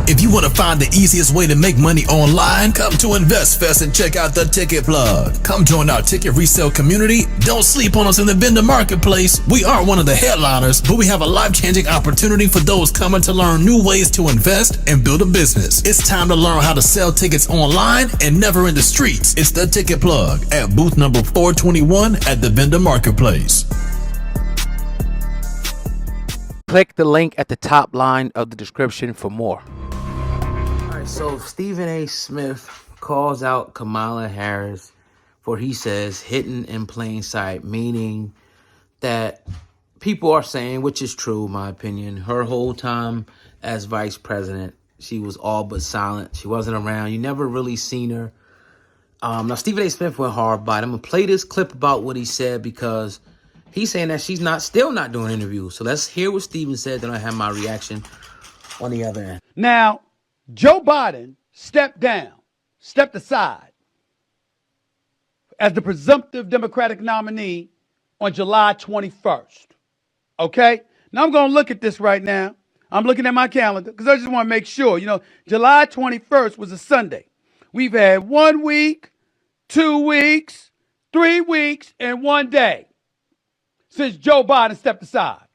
If you want to find the easiest way to make money online, come to InvestFest and check out the Ticket Plug. Come join our ticket resale community. Don't sleep on us in the vendor marketplace. We are one of the headliners, but we have a life-changing opportunity for those coming to learn new ways to invest and build a business. It's time to learn how to sell tickets online and never in the streets. It's the Ticket Plug at booth number 421 at the vendor marketplace. Click the link at the top line of the description for more. All right, so Stephen A. Smith calls out Kamala Harris for, he says, hidden in plain sight, meaning that people are saying, which is true, in my opinion, her whole time as vice president, she was all but silent. She wasn't around. You never really seen her. Now, Stephen A. Smith went hard by it. I'm going to play this clip about what he said because he's saying that she's still not doing interviews. So let's hear what Stephen said, then I have my reaction on the other end. Now, Joe Biden stepped aside as the presumptive Democratic nominee on July 21st. Okay? Now I'm going to look at this right now. I'm looking at my calendar because I just want to make sure. July 21st was a Sunday. We've had 1 week, 2 weeks, 3 weeks, and 1 day since Joe Biden stepped aside.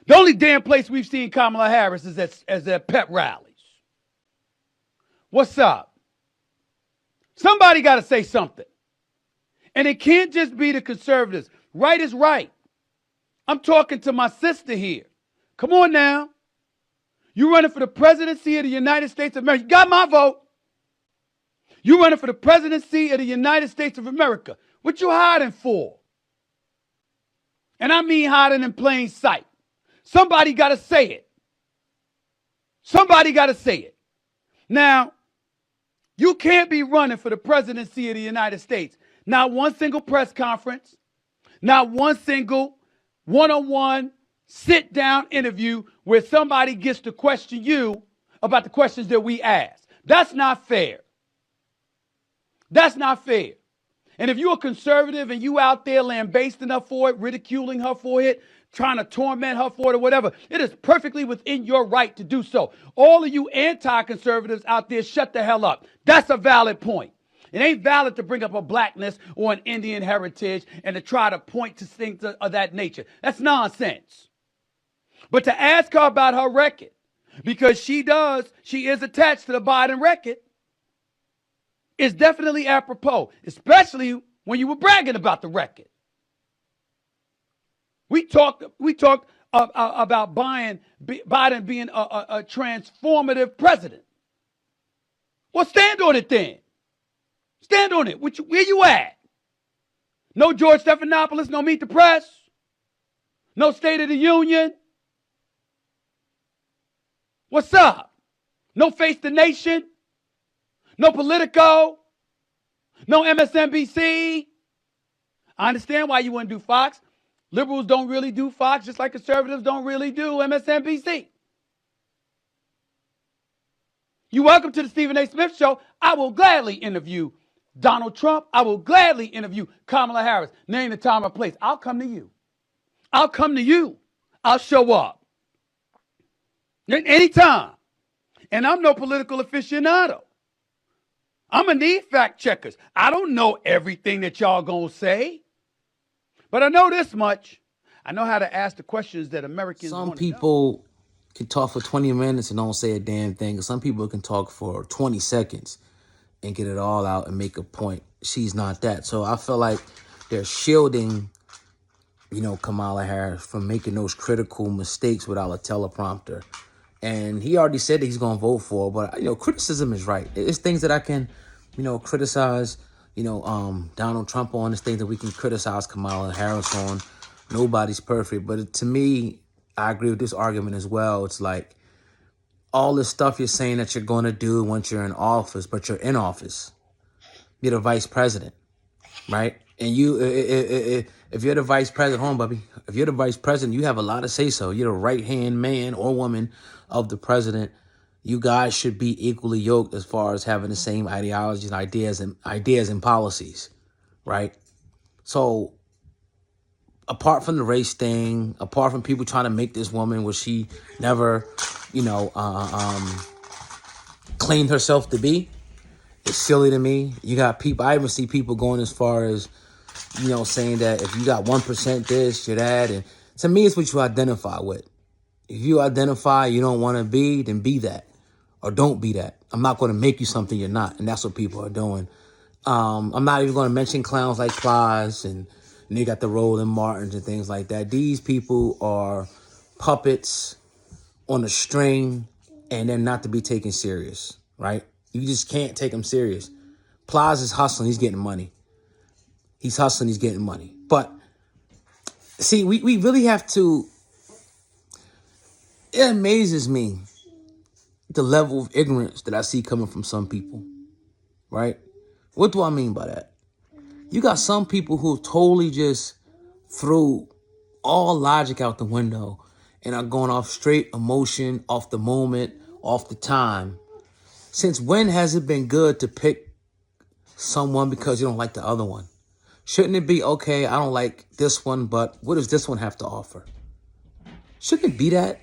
The only damn place we've seen Kamala Harris is at pep rallies. What's up? Somebody got to say something. And it can't just be the conservatives. Right is right. I'm talking to my sister here. Come on now. You running for the presidency of the United States of America. You got my vote. You running for the presidency of the United States of America. What you hiding for? And I mean hiding in plain sight. Somebody got to say it. Somebody got to say it. Now, you can't be running for the presidency of the United States. Not one single press conference, not one single one-on-one sit-down interview where somebody gets to question you about the questions that we ask. That's not fair. That's not fair. And if you're a conservative and you out there lambasting her for it, ridiculing her for it, trying to torment her for it or whatever, it is perfectly within your right to do so. All of you anti-conservatives out there, shut the hell up. That's a valid point. It ain't valid to bring up a blackness or an Indian heritage and to try to point to things of that nature. That's nonsense. But to ask her about her record, because she is attached to the Biden record, is definitely apropos, especially when you were bragging about the record. We talked about Biden being a transformative president. Well, stand on it then. Stand on it. Where you at? No George Stephanopoulos, no Meet the Press, no State of the Union. What's up? No Face the Nation, no Politico, no MSNBC. I understand why you wouldn't do Fox. Liberals don't really do Fox, just like conservatives don't really do MSNBC. You're welcome to the Stephen A. Smith Show. I will gladly interview Donald Trump. I will gladly interview Kamala Harris. Name the time or place. I'll come to you. I'll come to you. I'll show up. Anytime. And I'm no political aficionado. I'm going to need fact checkers. I don't know everything that y'all going to say. But I know this much. I know how to ask the questions that Americans want to know. Some people can talk for 20 minutes and don't say a damn thing. Some people can talk for 20 seconds and get it all out and make a point. She's not that. So I feel like they're shielding, Kamala Harris from making those critical mistakes without a teleprompter. And he already said that he's going to vote for her. But, criticism is right. It's things that I can, criticize, Donald Trump on. It's things that we can criticize Kamala Harris on. Nobody's perfect. But to me, I agree with this argument as well. It's like all this stuff you're saying that you're going to do once you're in office, but you're in office. You're the vice president, right? And if you're the vice president, hold on, Bubby. If you're the vice president, you have a lot to say so. You're the right-hand man or woman of the president. You guys should be equally yoked as far as having the same ideologies and ideas and policies, right? So apart from the race thing, apart from people trying to make this woman, which she never claimed herself to be. It's silly to me. You got people, I even see people going as far as, saying that if you got 1% this, you're that. And to me, it's what you identify with. If you identify you don't want to be, then be that. Or don't be that. I'm not going to make you something you're not. And that's what people are doing. I'm not even going to mention clowns like Plies and you got the Roland Martins and things like that. These people are puppets on a string, and they're not to be taken serious, right? You just can't take them serious. Plies is hustling. He's getting money. He's hustling. He's getting money. But see, we really have to, it amazes me the level of ignorance that I see coming from some people, right? What do I mean by that? You got some people who totally just threw all logic out the window and are going off straight emotion, off the moment, off the time. Since when has it been good to pick someone because you don't like the other one? Shouldn't it be, okay, I don't like this one, but what does this one have to offer? Shouldn't it be that?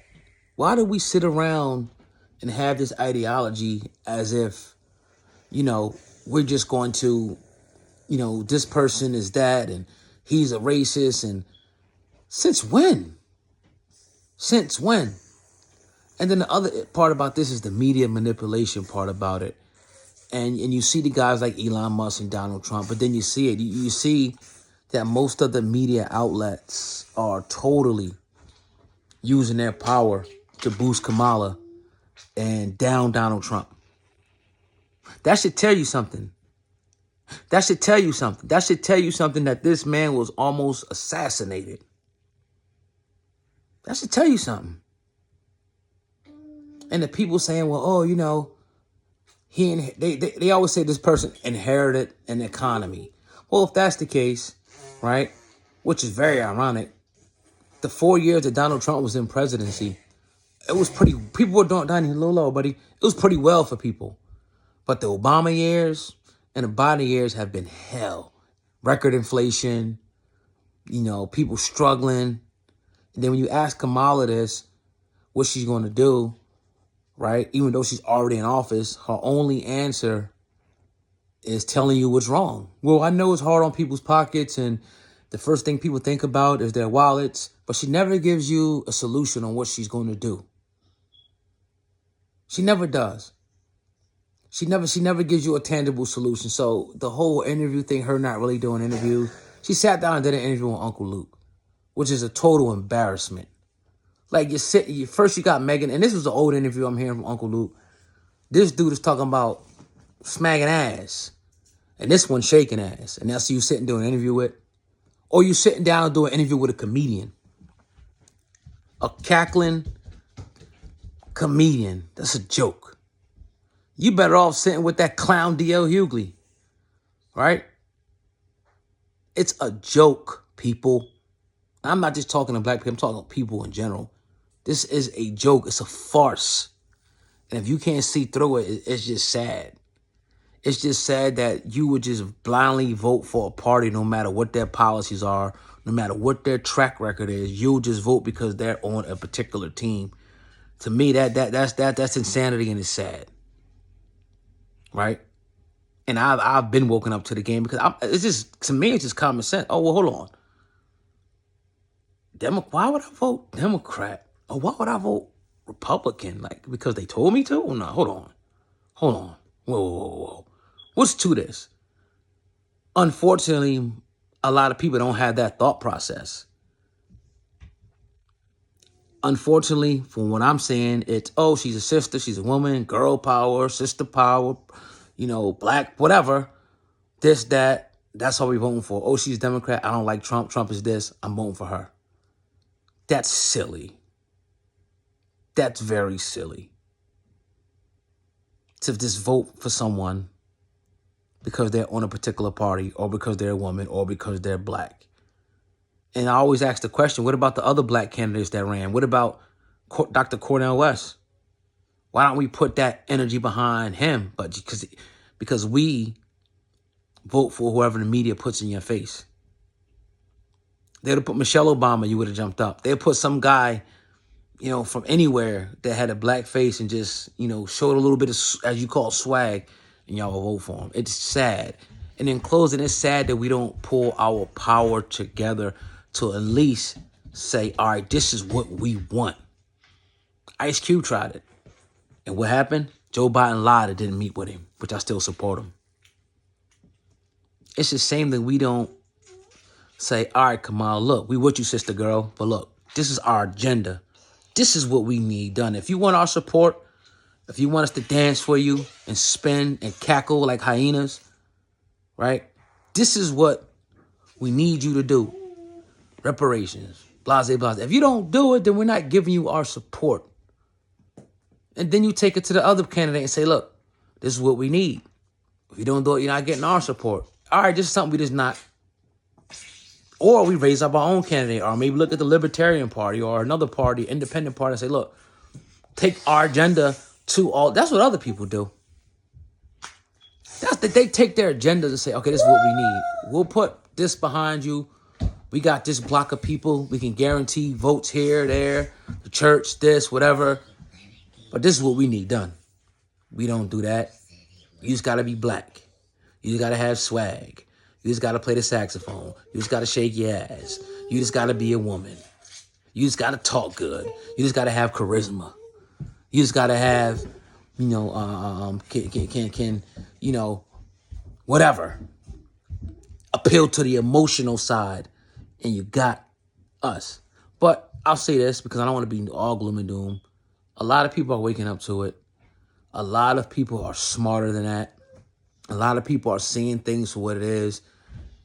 Why do we sit around and have this ideology as if, we're just going to, this person is that and he's a racist? And since when? Since when? And then the other part about this is the media manipulation part about it. And you see the guys like Elon Musk and Donald Trump, but then you see it. You see that most of the media outlets are totally using their power to boost Kamala and down Donald Trump. That should tell you something. That should tell you something. That should tell you something that this man was almost assassinated. That should tell you something. And the people saying, well, they always say this person inherited an economy. Well, if that's the case, right, which is very ironic, the 4 years that Donald Trump was in presidency, it was pretty, people were dying a little low, buddy. It was pretty well for people. But the Obama years and the Biden years have been hell. Record inflation, people struggling. And then when you ask Kamala this, what she's going to do, right? Even though she's already in office, her only answer is telling you what's wrong. Well, I know it's hard on people's pockets and the first thing people think about is their wallets, but she never gives you a solution on what she's going to do. She never does. She never gives you a tangible solution. So the whole interview thing, her not really doing interviews, she sat down and did an interview with Uncle Luke, which is a total embarrassment. Like first you got Megan, and this was an old interview I'm hearing from Uncle Luke. This dude is talking about smacking ass, and this one shaking ass, and that's who you sitting doing an interview with, or you sitting down and doing an interview with a comedian, a cackling comedian. That's a joke. You better off sitting with that clown D.L. Hughley, right? It's a joke, people. I'm not just talking to black people. I'm talking to people in general. This is a joke. It's a farce. And if you can't see through it, it's just sad. It's just sad that you would just blindly vote for a party no matter what their policies are, no matter what their track record is. You'll just vote because they're on a particular team. To me, that's insanity and it's sad. Right? And I've been woken up to the game because it's just, to me, it's just common sense. Oh, well, hold on. Why would I vote Democrat? Or why would I vote Republican? Like, because they told me to? Or no, hold on. Whoa. What's to this? Unfortunately, a lot of people don't have that thought process. Unfortunately, from what I'm saying, it's, oh, she's a sister, she's a woman, girl power, sister power, black, whatever. This, that, that's all we're voting for. Oh, she's a Democrat, I don't like Trump, Trump is this, I'm voting for her. That's silly. That's very silly. To just vote for someone because they're on a particular party or because they're a woman or because they're black. And I always ask the question, what about the other black candidates that ran? What about Dr. Cornel West? Why don't we put that energy behind him? But because we vote for whoever the media puts in your face. They'd have put Michelle Obama, you would have jumped up. They'd put some guy you know, from anywhere that had a black face and just, you know, showed a little bit of, as you call, swag, and y'all will vote for him. It's sad. And in closing, it's sad that we don't pull our power together to at least say, all right, this is what we want. Ice Cube tried it. And what happened? Joe Biden lied and didn't meet with him, which I still support him. It's the same that we don't say, all right, Kamala, look, we with you, sister girl, but look, this is our agenda. This is what we need done. If you want our support, if you want us to dance for you and spin and cackle like hyenas, right? This is what we need you to do. Reparations, blase, blase. If you don't do it, then we're not giving you our support. And then you take it to the other candidate and say, look, this is what we need. If you don't do it, you're not getting our support. All right, this is something we just not. Or we raise up our own candidate, or maybe look at the Libertarian Party or another party, independent party, and say, look, take our agenda to all. That's what other people do. That's that they take their agenda to say, okay, this is what we need. We'll put this behind you. We got this block of people. We can guarantee votes here, there, the church, this, whatever. But this is what we need done. We don't do that. You just got to be black. You just got to have swag. You just got to play the saxophone. You just got to shake your ass. You just got to be a woman. You just got to talk good. You just got to have charisma. You just got to have, you know, you know, whatever. Appeal to the emotional side. And you got us. But I'll say this because I don't want to be all gloom and doom. A lot of people are waking up to it. A lot of people are smarter than that. A lot of people are seeing things for what it is.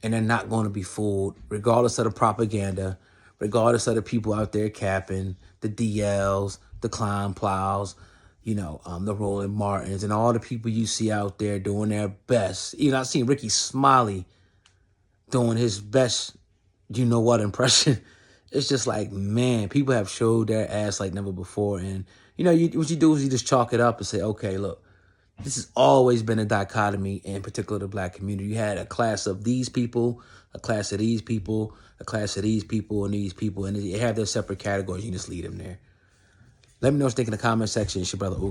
And they're not going to be fooled, regardless of the propaganda, regardless of the people out there capping, the DLs, the Clown Plows, you know, the Roland Martins, and all the people you see out there doing their best. You know, I've seen Ricky Smiley doing his best, you know what, impression. It's just like, man, people have showed their ass like never before. And, you know, what you do is you just chalk it up and say, okay, look, this has always been a dichotomy, in particular the black community. You had a class of these people, a class of these people, a class of these people, and these people, and they have their separate categories. You just leave them there. Let me know what you think in the comment section. It's your brother Ugo.